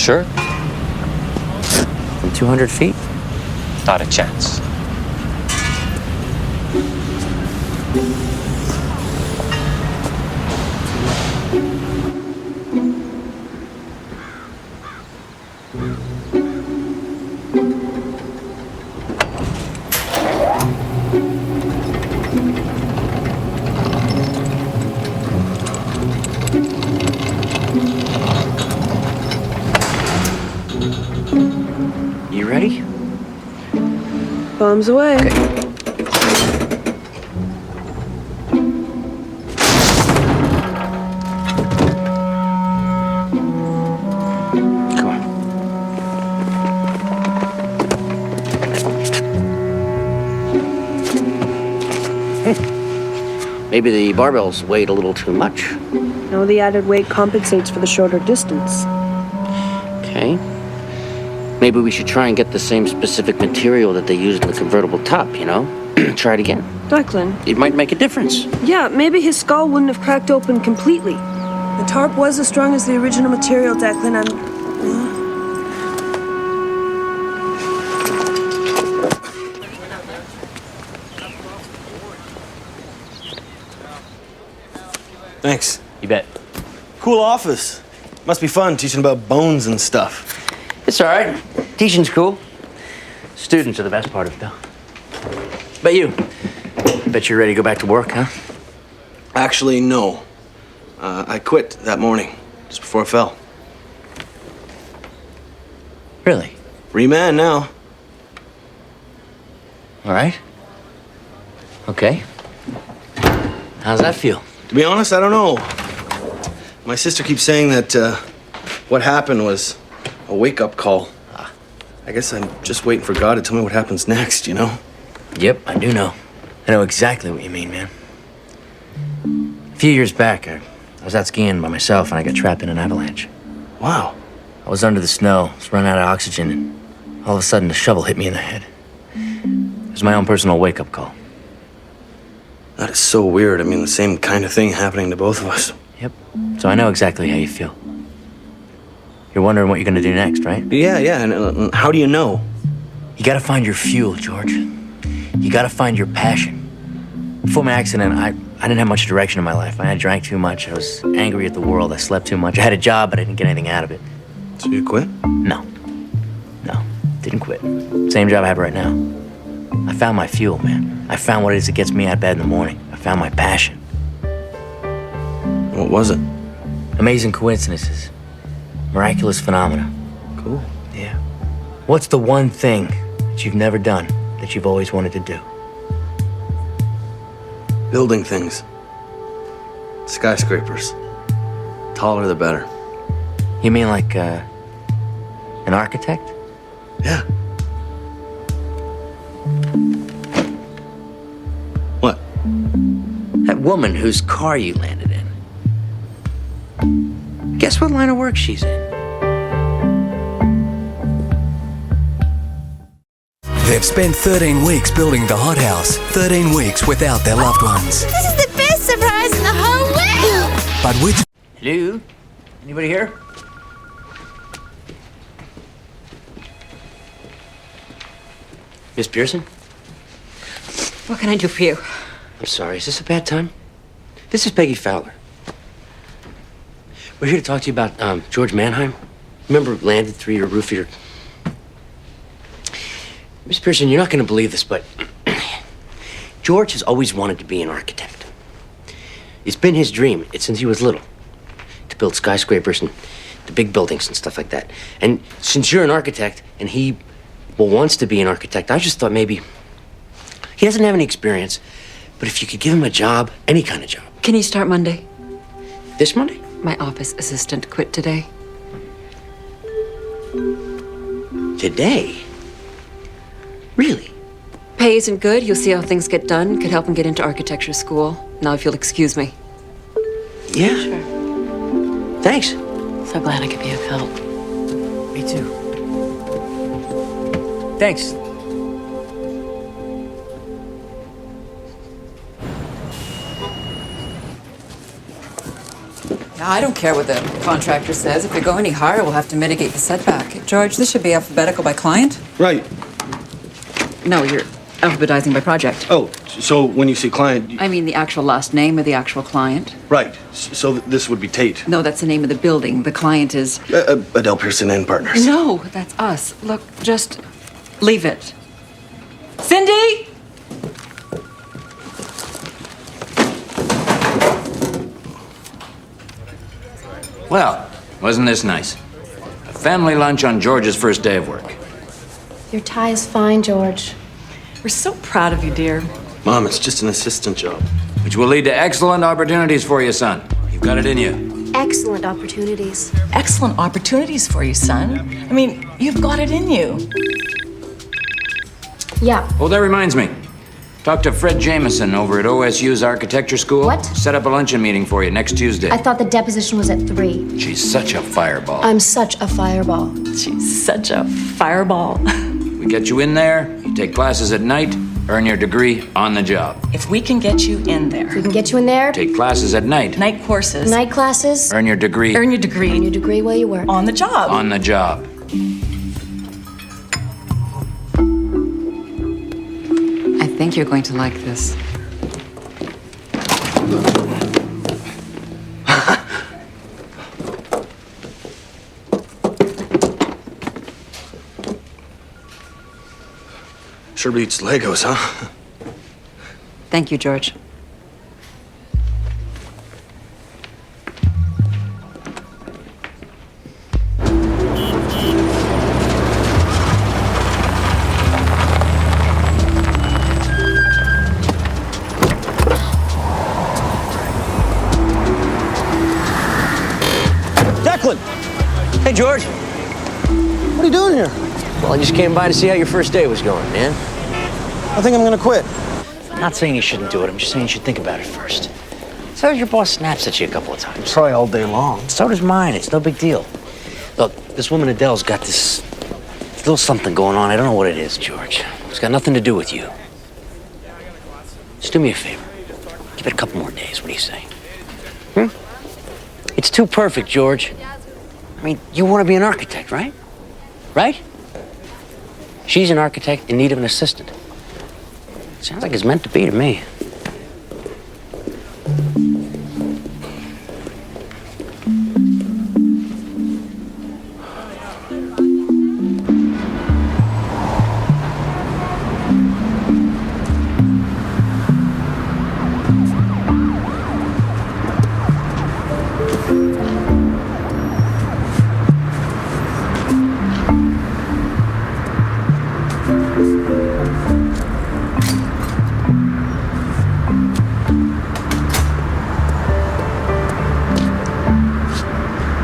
Sure. From 200 feet? Not a chance. You ready? Bombs away. Okay. Come on. Maybe the barbells weighed a little too much. No, the added weight compensates for the shorter distance. Okay. Maybe we should try and get the same specific material that they used in the convertible top, you know? Try it again. Declan. It might make a difference. Yeah, maybe his skull wouldn't have cracked open completely. The tarp was as strong as the original material, Declan, and... Thanks. You bet. Cool office. Must be fun teaching about bones and stuff. It's all right. Teaching's cool. Students are the best part of it, though. But you? Bet you're ready to go back to work, huh? Actually, no. I quit that morning, just before I fell. Really? Free man now. All right. Okay. How's that feel? To be honest, I don't know. My sister keeps saying that what happened was a wake-up call. I guess I'm just waiting for God to tell me what happens next, you know? Yep, I do know. I know exactly what you mean, man. A few years back, I was out skiing by myself and I got trapped in an avalanche. Wow. I was under the snow, was running out of oxygen, and all of a sudden a shovel hit me in the head. It was my own personal wake-up call. That is so weird. I mean, the same kind of thing happening to both of us. Yep. So I know exactly how you feel. You're wondering what you're gonna do next, right? Yeah, and how do you know? You gotta find your fuel, George. You gotta find your passion. Before my accident, I didn't have much direction in my life. I drank too much. I was angry at the world. I slept too much. I had a job, but I didn't get anything out of it. So you quit? No, didn't quit. Same job I have right now. I found my fuel, man. I found what it is that gets me out of bed in the morning. I found my passion. What was it? Amazing coincidences. Miraculous phenomena. Cool. Yeah. What's the one thing that you've never done that you've always wanted to do? Building things. Skyscrapers. Taller the better. You mean like, an architect? Yeah. What? That woman whose car you landed in. Guess what line of work she's in? They've spent 13 weeks building the hothouse, 13 weeks without their loved ones. This is the best surprise in the whole world! But which Hello? Anybody here? Miss Pearson? What can I do for you? I'm sorry, is this a bad time? This is Peggy Fowler. We're here to talk to you about George Mannheim. Remember landed through your roof of your... Miss Pearson, you're not going to believe this, but George has always wanted to be an architect. It's been his dream since he was little, to build skyscrapers and the big buildings and stuff like that. And since you're an architect and he wants to be an architect, I just thought maybe he doesn't have any experience, but if you could give him a job, any kind of job. Can he start Monday? This Monday? My office assistant quit today. Today? Really? Pay isn't good. You'll see how things get done. Could help him get into architecture school. Now, if you'll excuse me. Yeah. Sure. Thanks. So glad I could be of help. Me too. Thanks. I don't care what the contractor says. If they go any higher, we'll have to mitigate the setback. George, this should be alphabetical by client? Right. No, you're alphabetizing by project. Oh, so when you say client... I mean the actual last name of the actual client. Right. So this would be Tate. No, that's the name of the building. The client is... Adele Pearson and Partners. No, that's us. Look, just leave it. Cindy! Well, wasn't this nice? A family lunch on George's first day of work. Your tie is fine, George. We're so proud of you, dear. Mom, it's just an assistant job. Which will lead to excellent opportunities for you, son. You've got it in you. Excellent opportunities. Excellent opportunities for you, son. I mean, you've got it in you. Yeah. Oh, that reminds me. Talk to Fred Jameson over at OSU's architecture school. What? Set up a luncheon meeting for you next Tuesday. I thought the deposition was at 3. She's such a fireball. I'm such a fireball. She's such a fireball. We get you in there, you take classes at night, earn your degree on the job. If we can get you in there, We can get you in there. Take classes at night, night courses, Night classes. earn your degree earn your degree Earn your degree while you work. on the job. on the job. I think you're going to like this. Sure beats Legos, huh? Thank you, George. Declan! Hey, George. What are you doing here? Well, I just came by to see how your first day was going, man. I think I'm gonna quit. I'm not saying you shouldn't do it. I'm just saying you should think about it first. So your boss snaps at you a couple of times. Try all day long. So does mine. It's no big deal. Look, this woman Adele's got this little something going on. I don't know what it is, George. It's got nothing to do with you. Just do me a favor. Give it a couple more days. What do you say? It's too perfect, George. I mean, you want to be an architect, right? Right? She's an architect in need of an assistant. Sounds like it's meant to be to me.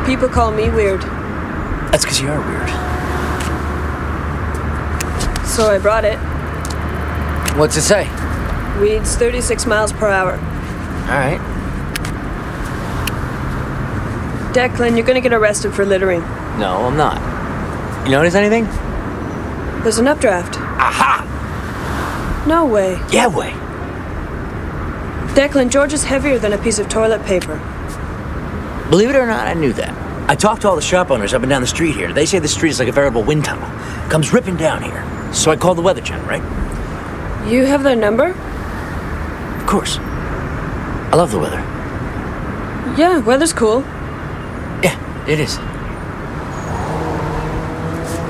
People call me weird, That's because you are weird. so I brought it. What's it say? Reads 36 miles per hour. All right. Declan, you're gonna get arrested for littering. No, I'm not. You notice anything? There's an updraft. Aha! No way. Yeah, way. Declan, George is heavier than a piece of toilet paper. Believe it or not, I knew that. I talked to all the shop owners up and down the street here. They say the street is like a veritable wind tunnel. Comes ripping down here. So I called the Weather Channel, right? You have their number? Of course. I love the weather. Yeah, weather's cool. Yeah, it is.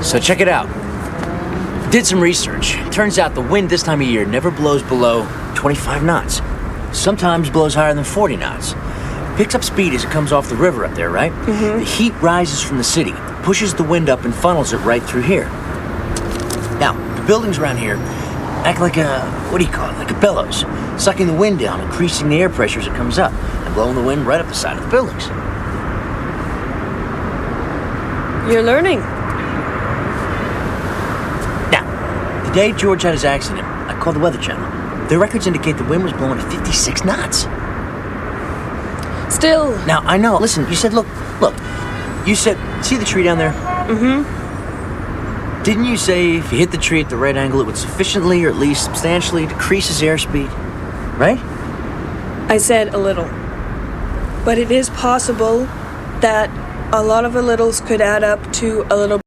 So check it out. Did some research. Turns out the wind this time of year never blows below 25 knots. Sometimes blows higher than 40 knots. Picks up speed as it comes off the river up there, right? Mm-hmm. The heat rises from the city, pushes the wind up and funnels it right through here. Now, the buildings around here act like a, what do you call it, like a bellows, sucking the wind down, increasing the air pressure as it comes up, and blowing the wind right up the side of the buildings. You're learning. Now, the day George had his accident, I called the Weather Channel. Their records indicate the wind was blowing at 56 knots. Still. Now, I know, listen, you said, look, you said, see the tree down there? Mm-hmm. Didn't you say if you hit the tree at the right angle, it would sufficiently or at least substantially decrease his airspeed? Right? I said a little. But it is possible that a lot of a littles could add up to a little